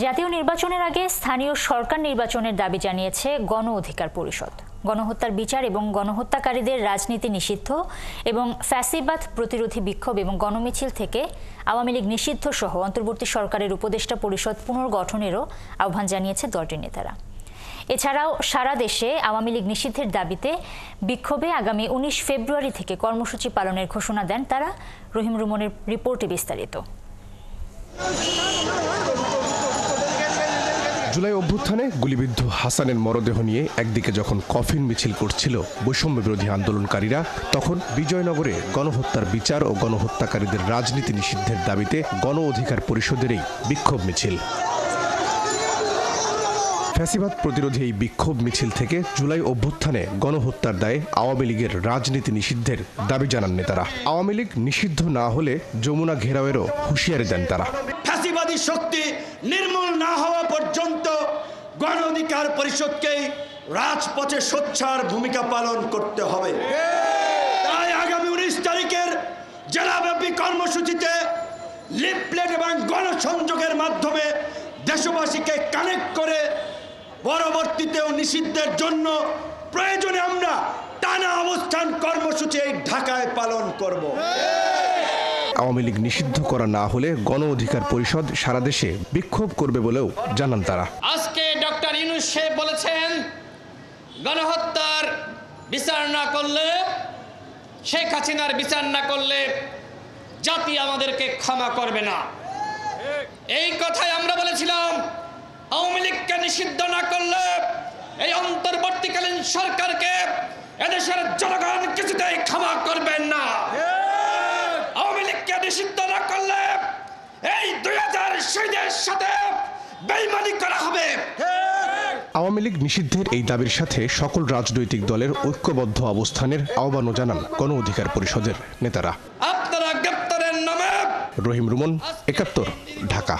জাতীয় নির্বাচনের আগে স্থানীয় সরকার নির্বাচনের দাবি জানিয়েছে গণ অধিকার পরিষদ। গণহত্যার বিচার এবং গণহত্যাকারীদের রাজনীতি নিষিদ্ধ এবং ফ্যাসিবাদ প্রতিরোধী বিক্ষোভ এবং গণমিছিল থেকে আওয়ামী লীগ নিষিদ্ধ সহ অন্তর্বর্তী সরকারের উপদেষ্টা পরিষদ পুনর্গঠনেরও আহ্বান জানিয়েছে দলটির নেতারা। এছাড়াও সারা দেশে আওয়ামী লীগ নিষিদ্ধের দাবিতে বিক্ষোভে আগামী 19 ফেব্রুয়ারি থেকে কর্মসূচি পালনের ঘোষণা দেন তারা। রহিম রুমনের রিপোর্টে বিস্তারিত। জুলাই অভ্যুত্থানে গুলিবিদ্ধ হাসানের মরদেহ নিয়ে একদিকে যখন কফিন মিছিল করছিল বৈষম্য বিরোধী আন্দোলনকারীরা, তখন বিজয়নগরে গণহত্যার বিচার ও গণহত্যাকারীদের রাজনীতি নিষিদ্ধের দাবিতে গণ অধিকার পরিষদের এই বিক্ষোভ মিছিল। ফ্যাসিবাদ প্রতিরোধী এই বিক্ষোভ মিছিল থেকে জুলাই অভ্যুত্থানে গণহত্যার দায়ে আওয়ামী লীগের রাজনীতি নিষিদ্ধের দাবি জানান নেতারা। আওয়ামী লীগ নিষিদ্ধ না হলে যমুনা ঘেরাওয়েরও হুঁশিয়ারি দেন তারা। ফ্যাসিবাদী শক্তি নির্মূল না হওয়া পর্যন্ত গণ অধিকার পরিষদকেই রাজপথে সোচ্চার ভূমিকা পালন করতে হবে। তাই আগামী 19 তারিখের জেলাব্যাপী কর্মসূচিতে লিফলেট এবং গণসংযোগের মাধ্যমে দেশবাসীকে কানেক্ট করে পরবর্তীতেও নিষিদ্ধের জন্য প্রয়োজনে আমরা টানা অবস্থান কর্মসূচি ঢাকায় পালন করব। আওয়ামী লীগ নিষিদ্ধ করা না হলে গণ অধিকার পরিষদ সারা দেশে বিক্ষোভ করবে বলেও জানান তারা। আজকে ডক্টর ইউনূস সাহেব বলেছেন, গণহত্যার বিচার না করলে, শেখ হাসিনার বিচার না করলে জাতি আমাদেরকে ক্ষমা করবে না। এই কথাই আমরা বলেছিলাম, আওয়ামী লীগকে নিষিদ্ধ না করলে এই অন্তর্বর্তীকালীন সরকারকে এদেশের জনগণ কিছুতেই ক্ষমা করবেন না। আওয়ামী লীগকে নিষিদ্ধ না করলে এই 2000 শহীদের সাথে বেইমানি করা হবে। আওয়ামী লীগ নিষিদ্ধের এই দাবির সাথে সকল রাজনৈতিক দলের ঐক্যবদ্ধ অবস্থানের আহ্বানও জানান গণ অধিকার পরিষদের নেতারা। আপনারা গ্রেপ্তারের নামে। রহিম রুমন, 71, ঢাকা।